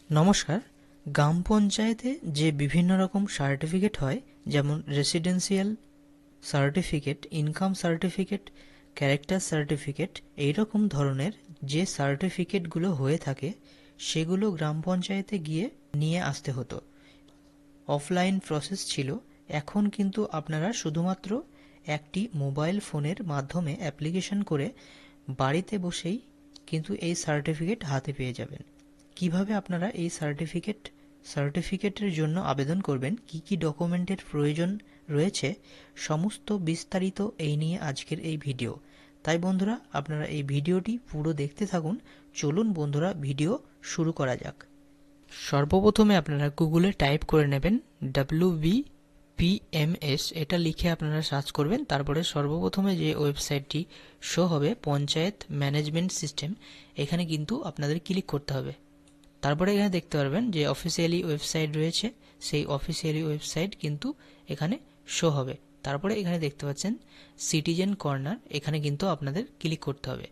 নমস্কার। গ্রাম পঞ্চায়েতে যে বিভিন্ন রকম সার্টিফিকেট হয়, যেমন residential certificate, income certificate, character certificate, এইরকম ধরনের যে সার্টিফিকেটগুলো হয়ে থাকে সেগুলো গ্রাম পঞ্চায়েতে গিয়ে নিয়ে আসতে হতো। অফলাইন প্রসেস ছিল। এখন কিন্তু আপনারা শুধুমাত্র একটি মোবাইল ফোনের মাধ্যমে অ্যাপ্লিকেশন করে বাড়িতে বসেই কিন্তু এই সার্টিফিকেট হাতে পেয়ে যাবেন। কিভাবে আপনারা এই সার্টিফিকেটের জন্য আবেদন করবেন, কি কি ডকুমেন্টের প্রয়োজন রয়েছে, সমস্ত বিস্তারিত এই নিয়ে আজকের এই ভিডিও। তাই বন্ধুরা, আপনারা এই ভিডিওটি পুরো দেখতে থাকুন। চলুন বন্ধুরা, ভিডিও শুরু করা যাক। সর্বপ্রথমে আপনারা গুগলে টাইপ করে নেবেন WBPMS, এটা লিখে আপনারা সার্চ করবেন। তারপরে সর্বপ্রথমে যে ওয়েবসাইটটি শো হবে, পঞ্চায়েত ম্যানেজমেন্ট সিস্টেম, এখানে কিন্তু আপনাদের ক্লিক করতে হবে। তারপরে এখানে দেখতে পারবেন যে অফিসিয়ালি ওয়েবসাইট রয়েছে, সেই অফিসিয়ালি ওয়েবসাইট কিন্তু এখানে শো হবে। তারপরে এখানে দেখতে পাচ্ছেন সিটিজেন কর্নার, এখানে কিন্তু আপনাদের ক্লিক করতে হবে।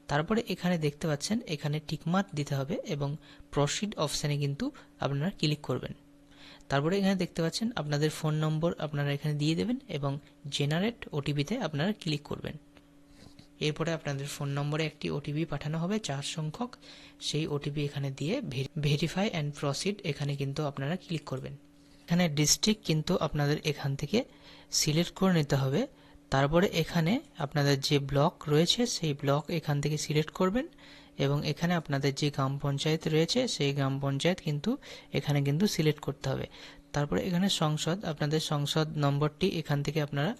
তারপরে এখানে দেখতে পাচ্ছেন এখানে টিকমার্ক দিতে হবে এবং প্রসিড অপশানে কিন্তু আপনারা ক্লিক করবেন। তারপরে এখানে দেখতে পাচ্ছেন আপনাদের ফোন নম্বর আপনারা এখানে দিয়ে দেবেন এবং জেনারেট ওটিপিতে আপনারা ক্লিক করবেন। এরপরে আপনাদের ফোন নম্বরে একটি ওটিপি পাঠানো হবে 4 সংখ্যক। সেই ওটিপি এখানে দিয়ে ভেরিফাই অ্যান্ড প্রসিড এখানে কিন্তু আপনারা ক্লিক করবেন। এখানে ডিস্ট্রিক্ট কিন্তু আপনাদের এখান থেকে সিলেক্ট করে নিতে হবে। তারপরে এখানে আপনাদের যে ব্লক রয়েছে সেই ব্লক এখান থেকে সিলেক্ট করবেন এবং এখানে আপনাদের যে গ্রাম পঞ্চায়েত রয়েছে সেই গ্রাম পঞ্চায়েত কিন্তু এখানে কিন্তু সিলেক্ট করতে হবে। তারপরে এখানে সংসদ, আপনাদের সংসদ নম্বরটি এখান থেকে আপনারা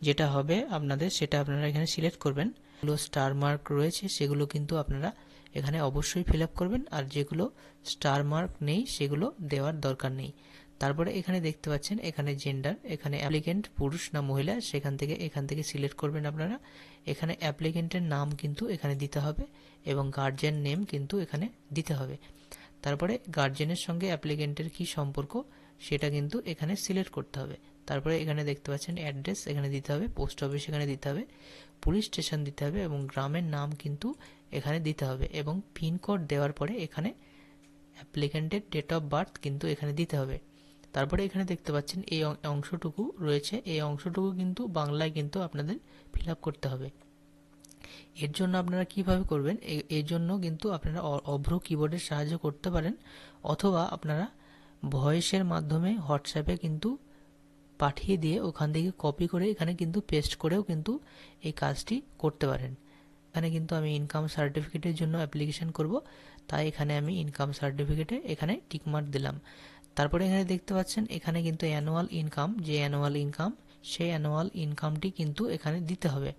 যেটা হবে আপনাদের সেটা আপনারা এখানে সিলেক্ট করবেন। যেগুলো স্টার মার্ক রয়েছে সেগুলো কিন্তু আপনারা এখানে অবশ্যই ফিল আপ করবেন, আর যেগুলো স্টার মার্ক নেই সেগুলো দেওয়ার দরকার নেই। তারপরে এখানে দেখতে পাচ্ছেন এখানে জেন্ডার, এখানে অ্যাপ্লিকেন্ট পুরুষ না মহিলা এখান থেকে সিলেক্ট করবেন আপনারা। এখানে অ্যাপ্লিকেন্টের নাম কিন্তু এখানে দিতে হবে এবং গার্জিয়ান নেম কিন্তু এখানে দিতে হবে। তারপরে গার্জিয়ানের সঙ্গে অ্যাপ্লিকেন্টের কি সম্পর্ক সেটা কিন্তু এখানে সিলেক্ট করতে হবে। তারপরে এখানে দেখতে পাচ্ছেন অ্যাড্রেস এখানে দিতে হবে, পোস্ট অফিস এখানে দিতে হবে, পুলিশ স্টেশন দিতে হবে এবং গ্রামের নাম কিন্তু এখানে দিতে হবে এবং পিনকোড দেওয়ার পরে এখানে অ্যাপ্লিকেন্টের ডেট অফ বার্থ কিন্তু এখানে দিতে হবে। তারপরে এখানে দেখতে পাচ্ছেন এই অংশটুকু রয়েছে, এই অংশটুকু কিন্তু বাংলায় কিন্তু আপনাদের ফিল আপ করতে হবে। এর জন্য আপনারা কিভাবে করবেন, এর জন্য কিন্তু আপনারা অভ্র কিবোর্ডের সাহায্য করতে পারেন, অথবা আপনারা ভয়েসের মাধ্যমে হোয়াটসঅ্যাপে কিন্তু পাঠিয়ে দিয়ে ওখান থেকে কপি করে এখানে কিন্তু পেস্ট করেও কিন্তু এই কাজটি করতে পারেন। এখানে কিন্তু আমি ইনকাম সার্টিফিকেটের জন্য অ্যাপ্লিকেশন করব, তাই এখানে আমি ইনকাম সার্টিফিকেটে এখানে টিকমার্ক দিলাম। তারপরে এখানে দেখতে পাচ্ছেন এখানে কিন্তু অ্যানুয়াল ইনকাম, যে অ্যানুয়াল ইনকাম সেই অ্যানুয়াল ইনকামটি কিন্তু এখানে দিতে হবে।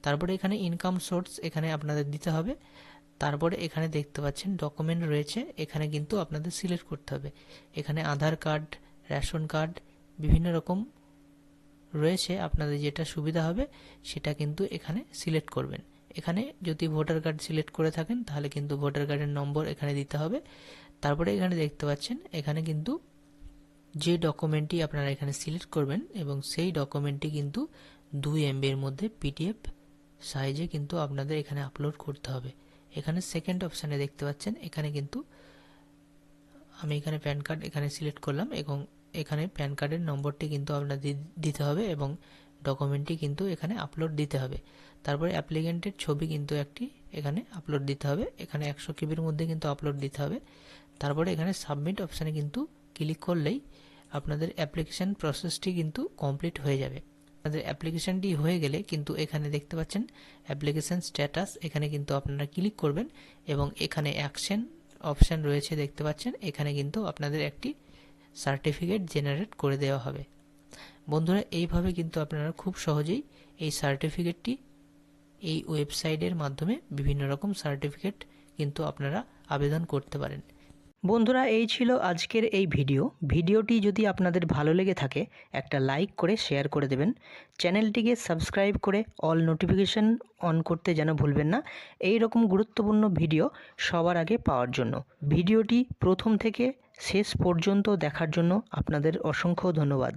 তারপরে এখানে ইনকাম সোর্স এখানে আপনাদের দিতে হবে। তারপরে এখানে দেখতে পাচ্ছেন ডকুমেন্ট রয়েছে, এখানে কিন্তু আপনাদের সিলেক্ট করতে হবে। এখানে আধার কার্ড, রেশন কার্ড, বিভিন্ন রকম রয়েছে, আপনাদের যেটা সুবিধা হবে সেটা কিন্তু এখানে সিলেক্ট করবেন। এখানে যদি ভোটার কার্ড সিলেক্ট করে থাকেন তাহলে কিন্তু ভোটার কার্ডের নম্বর এখানে দিতে হবে। তারপরে এখানে দেখতে পাচ্ছেন এখানে কিন্তু যে ডকুমেন্টটি আপনারা এখানে সিলেক্ট করবেন এবং সেই ডকুমেন্টটি কিন্তু 2 MB এর মধ্যে PDF সাইজে কিন্তু আপনাদের এখানে আপলোড করতে হবে। এখানে সেকেন্ড অপশানে দেখতে পাচ্ছেন এখানে কিন্তু আমি এখানে প্যান কার্ড এখানে সিলেক্ট করলাম এবং এখানে প্যান কার্ডের নম্বরটি কিন্তু আপনাদের দিতে হবে এবং ডকুমেন্টটি কিন্তু এখানে আপলোড দিতে হবে। তারপরে অ্যাপ্লিকেন্টের ছবি কিন্তু একটি এখানে আপলোড দিতে হবে, এখানে 100 KBর মধ্যে কিন্তু আপলোড দিতে হবে। তারপরে এখানে সাবমিট অপশানে কিন্তু ক্লিক করলেই আপনাদের অ্যাপ্লিকেশান প্রসেসটি কিন্তু কমপ্লিট হয়ে যাবে। আপনাদের অ্যাপ্লিকেশানটি হয়ে গেলে কিন্তু এখানে দেখতে পাচ্ছেন অ্যাপ্লিকেশান স্ট্যাটাস, এখানে কিন্তু আপনারা ক্লিক করবেন এবং এখানে অ্যাকশন অপশান রয়েছে দেখতে পাচ্ছেন, এখানে কিন্তু আপনাদের একটি সার্টিফিকেট জেনারেট করে দেওয়া হবে। বন্ধুরা, এইভাবে কিন্তু আপনারা খুব সহজেই এই সার্টিফিকেটটি এই ওয়েবসাইটের মাধ্যমে বিভিন্ন রকম সার্টিফিকেট কিন্তু আপনারা আবেদন করতে পারেন। বন্ধুরা, এই ছিল আজকের এই ভিডিওটি যদি আপনাদের ভালো লেগে থাকে একটা লাইক করে শেয়ার করে দেবেন। চ্যানেলটিকে সাবস্ক্রাইব করে অল নোটিফিকেশন অন করতে যেন ভুলবেন না, এই রকম গুরুত্বপূর্ণ ভিডিও সবার আগে পাওয়ার জন্য। ভিডিওটি প্রথম থেকে শেষ পর্যন্ত দেখার জন্য আপনাদের অসংখ্য ধন্যবাদ।